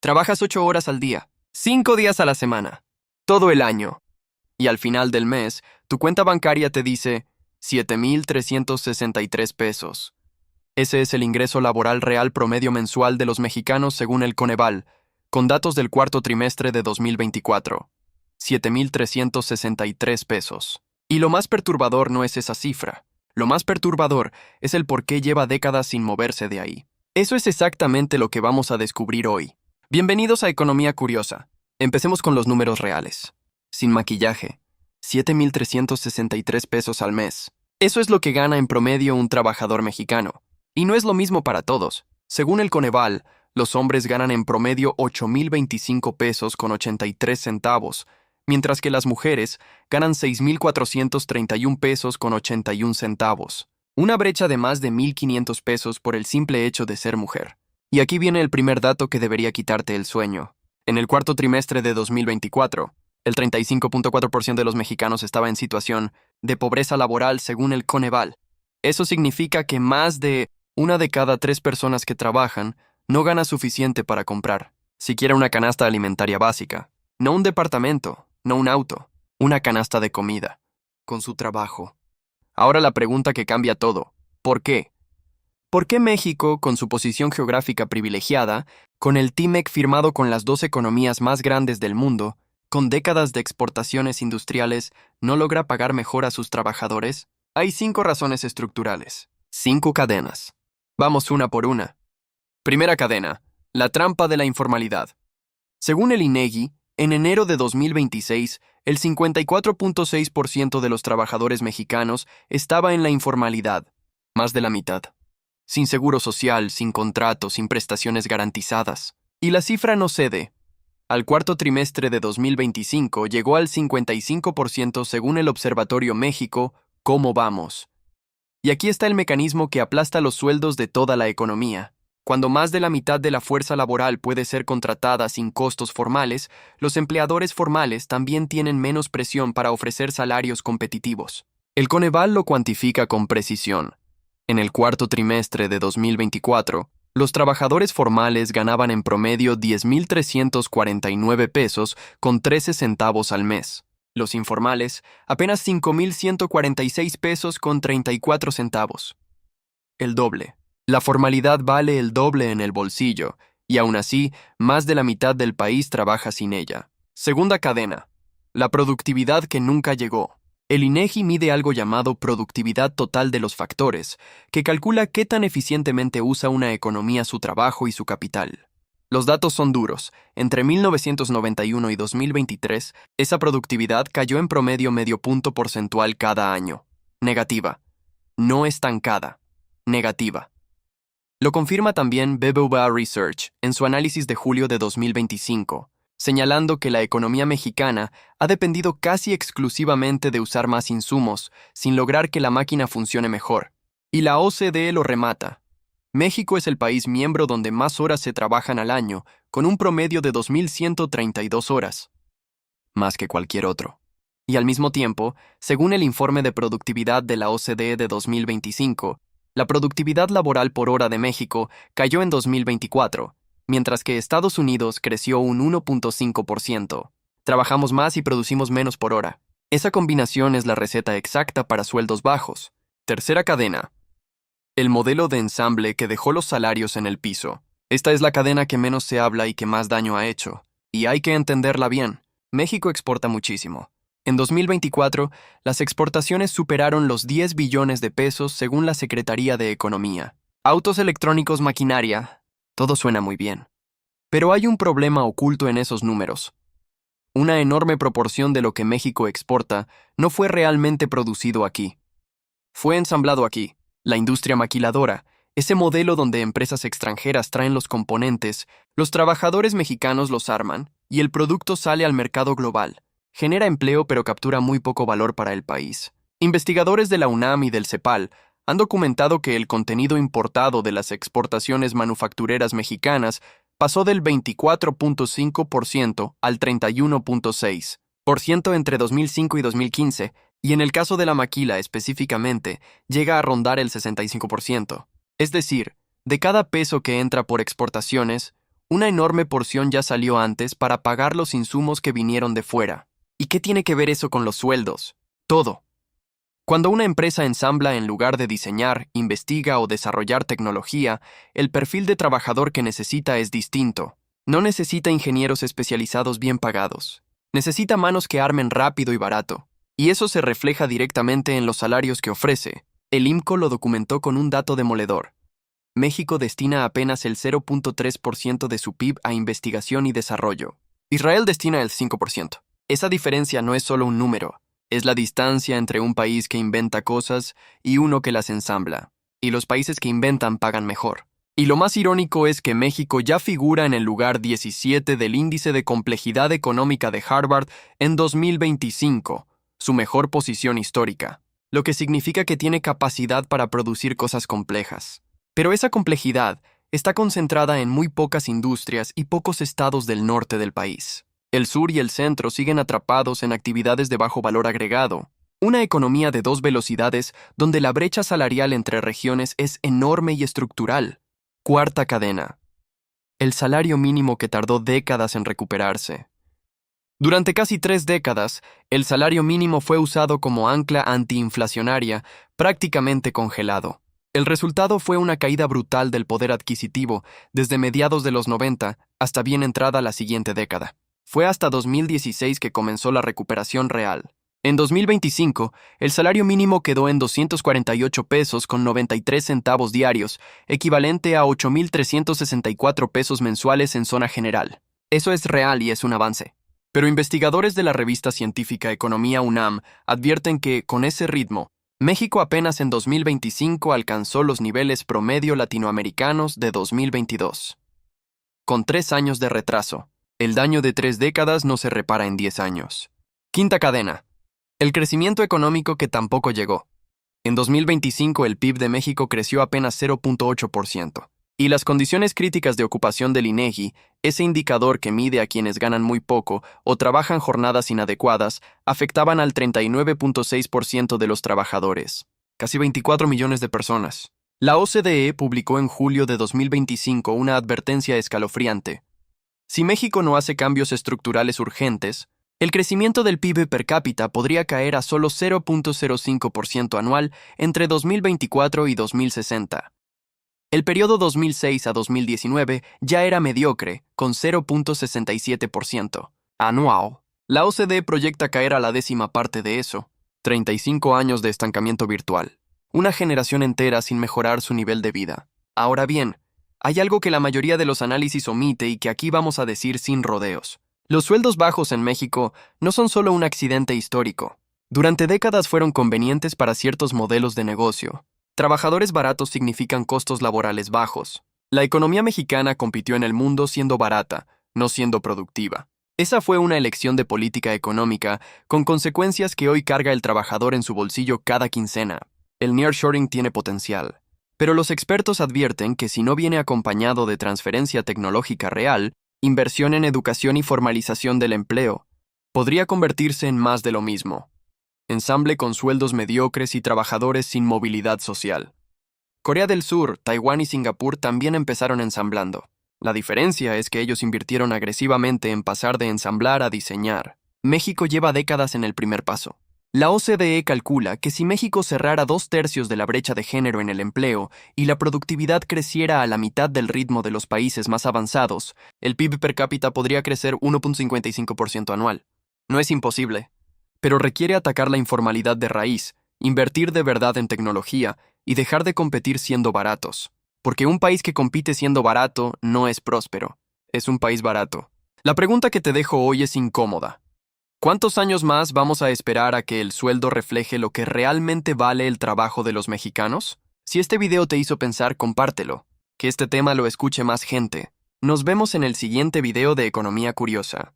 Trabajas 8 horas al día, 5 días a la semana, todo el año. Y al final del mes, tu cuenta bancaria te dice 7,363 pesos. Ese es el ingreso laboral real promedio mensual de los mexicanos según el Coneval, con datos del cuarto trimestre de 2024. 7,363 pesos. Y lo más perturbador no es esa cifra. Lo más perturbador es el por qué lleva décadas sin moverse de ahí. Eso es exactamente lo que vamos a descubrir hoy. Bienvenidos a Economía Curiosa. Empecemos con los números reales. Sin maquillaje, 7,363 pesos al mes. Eso es lo que gana en promedio un trabajador mexicano. Y no es lo mismo para todos. Según el Coneval, los hombres ganan en promedio 8,025 pesos con 83 centavos, mientras que las mujeres ganan 6,431 pesos con 81 centavos. Una brecha de más de 1,500 pesos por el simple hecho de ser mujer. Y aquí viene el primer dato que debería quitarte el sueño. En el cuarto trimestre de 2024, el 35,4% de los mexicanos estaba en situación de pobreza laboral según el Coneval. Eso significa que más de 1 de cada 3 personas que trabajan no gana suficiente para comprar siquiera una canasta alimentaria básica. No un departamento, no un auto, una canasta de comida. Con su trabajo. Ahora la pregunta que cambia todo. ¿Por qué? ¿Por qué México, con su posición geográfica privilegiada, con el TIMEC firmado con las 2 economías más grandes del mundo, con décadas de exportaciones industriales, no logra pagar mejor a sus trabajadores? Hay 5 razones estructurales. 5 cadenas. Vamos una por una. Primera cadena, la trampa de la informalidad. Según el INEGI, en enero de 2026, el 54,6% de los trabajadores mexicanos estaba en la informalidad, más de la mitad. Sin seguro social, sin contrato, sin prestaciones garantizadas. Y la cifra no cede. Al cuarto trimestre de 2025 llegó al 55% según el Observatorio México, ¿Cómo vamos? Y aquí está el mecanismo que aplasta los sueldos de toda la economía. Cuando más de la mitad de la fuerza laboral puede ser contratada sin costos formales, los empleadores formales también tienen menos presión para ofrecer salarios competitivos. El Coneval lo cuantifica con precisión. En el cuarto trimestre de 2024, los trabajadores formales ganaban en promedio 10,349 pesos con 13 centavos al mes. Los informales, apenas 5,146 pesos con 34 centavos. El doble. La formalidad vale el doble en el bolsillo, y aún así, más de la mitad del país trabaja sin ella. Segunda cadena. La productividad que nunca llegó. El INEGI mide algo llamado productividad total de los factores, que calcula qué tan eficientemente usa una economía su trabajo y su capital. Los datos son duros. Entre 1991 y 2023, esa productividad cayó en promedio medio punto porcentual cada año. Negativa. No estancada. Negativa. Lo confirma también BBVA Research en su análisis de julio de 2025, señalando que la economía mexicana ha dependido casi exclusivamente de usar más insumos, sin lograr que la máquina funcione mejor. Y la OCDE lo remata. México es el país miembro donde más horas se trabajan al año, con un promedio de 2,132 horas. Más que cualquier otro. Y al mismo tiempo, según el informe de productividad de la OCDE de 2025, la productividad laboral por hora de México cayó en 2024, mientras que Estados Unidos creció un 1,5%. Trabajamos más y producimos menos por hora. Esa combinación es la receta exacta para sueldos bajos. Tercera cadena. El modelo de ensamble que dejó los salarios en el piso. Esta es la cadena que menos se habla y que más daño ha hecho. Y hay que entenderla bien. México exporta muchísimo. En 2024, las exportaciones superaron los 10 billones de pesos según la Secretaría de Economía. Autos electrónicos, maquinaria, todo suena muy bien. Pero hay un problema oculto en esos números. Una enorme proporción de lo que México exporta no fue realmente producido aquí. Fue ensamblado aquí. La industria maquiladora, ese modelo donde empresas extranjeras traen los componentes, los trabajadores mexicanos los arman y el producto sale al mercado global. Genera empleo pero captura muy poco valor para el país. Investigadores de la UNAM y del CEPAL han documentado que el contenido importado de las exportaciones manufactureras mexicanas pasó del 24,5% al 31,6% entre 2005 y 2015, y en el caso de la maquila específicamente, llega a rondar el 65%. Es decir, de cada peso que entra por exportaciones, Una enorme porción ya salió antes para pagar los insumos que vinieron de fuera. ¿Y qué tiene que ver eso con los sueldos? Todo. Cuando una empresa ensambla en lugar de diseñar, investiga o desarrollar tecnología, el perfil de trabajador que necesita es distinto. No necesita ingenieros especializados bien pagados. Necesita manos que armen rápido y barato. Y eso se refleja directamente en los salarios que ofrece. El IMCO lo documentó con un dato demoledor. México destina apenas el 0.3% de su PIB a investigación y desarrollo. Israel destina el 5%. Esa diferencia no es solo un número. Es la distancia entre un país que inventa cosas y uno que las ensambla. Y los países que inventan pagan mejor. Y lo más irónico es que México ya figura en el lugar 17 del índice de complejidad económica de Harvard en 2025, su mejor posición histórica, lo que significa que tiene capacidad para producir cosas complejas. Pero esa complejidad está concentrada en muy pocas industrias y pocos estados del norte del país. El sur y el centro siguen atrapados en actividades de bajo valor agregado, una economía de dos velocidades donde la brecha salarial entre regiones es enorme y estructural. Cuarta cadena. El salario mínimo que tardó décadas en recuperarse. Durante casi 3 décadas, el salario mínimo fue usado como ancla antiinflacionaria, prácticamente congelado. El resultado fue una caída brutal del poder adquisitivo desde mediados de los 90 hasta bien entrada la siguiente década. Fue hasta 2016 que comenzó la recuperación real. En 2025, el salario mínimo quedó en 248 pesos con 93 centavos diarios, equivalente a 8.364 pesos mensuales en zona general. Eso es real y es un avance. Pero investigadores de la revista científica Economía UNAM advierten que, con ese ritmo, México apenas en 2025 alcanzó los niveles promedio latinoamericanos de 2022. Con 3 años de retraso. El daño de 3 décadas no se repara en 10 años. Quinta cadena. El crecimiento económico que tampoco llegó. En 2025 el PIB de México creció apenas 0.8%. Y las condiciones críticas de ocupación del INEGI, ese indicador que mide a quienes ganan muy poco o trabajan jornadas inadecuadas, afectaban al 39.6% de los trabajadores. Casi 24 millones de personas. La OCDE publicó en julio de 2025 una advertencia escalofriante. Si México no hace cambios estructurales urgentes, el crecimiento del PIB per cápita podría caer a solo 0.05% anual entre 2024 y 2060. El periodo 2006 a 2019 ya era mediocre, con 0.67% anual. La OCDE proyecta caer a la décima parte de eso. 35 años de estancamiento virtual. Una generación entera sin mejorar su nivel de vida. Ahora bien, hay algo que la mayoría de los análisis omite y que aquí vamos a decir sin rodeos. Los sueldos bajos en México no son solo un accidente histórico. Durante décadas fueron convenientes para ciertos modelos de negocio. Trabajadores baratos significan costos laborales bajos. La economía mexicana compitió en el mundo siendo barata, no siendo productiva. Esa fue una elección de política económica con consecuencias que hoy carga el trabajador en su bolsillo cada quincena. El nearshoring tiene potencial. Pero los expertos advierten que si no viene acompañado de transferencia tecnológica real, inversión en educación y formalización del empleo, podría convertirse en más de lo mismo. Ensamble con sueldos mediocres y trabajadores sin movilidad social. Corea del Sur, Taiwán y Singapur también empezaron ensamblando. La diferencia es que ellos invirtieron agresivamente en pasar de ensamblar a diseñar. México lleva décadas en el primer paso. La OCDE calcula que si México cerrara 2/3 de la brecha de género en el empleo y la productividad creciera a la mitad del ritmo de los países más avanzados, el PIB per cápita podría crecer 1.55% anual. No es imposible, pero requiere atacar la informalidad de raíz, invertir de verdad en tecnología y dejar de competir siendo baratos. Porque un país que compite siendo barato no es próspero, es un país barato. La pregunta que te dejo hoy es incómoda. ¿Cuántos años más vamos a esperar a que el sueldo refleje lo que realmente vale el trabajo de los mexicanos? Si este video te hizo pensar, compártelo. Que este tema lo escuche más gente. Nos vemos en el siguiente video de Economía Curiosa.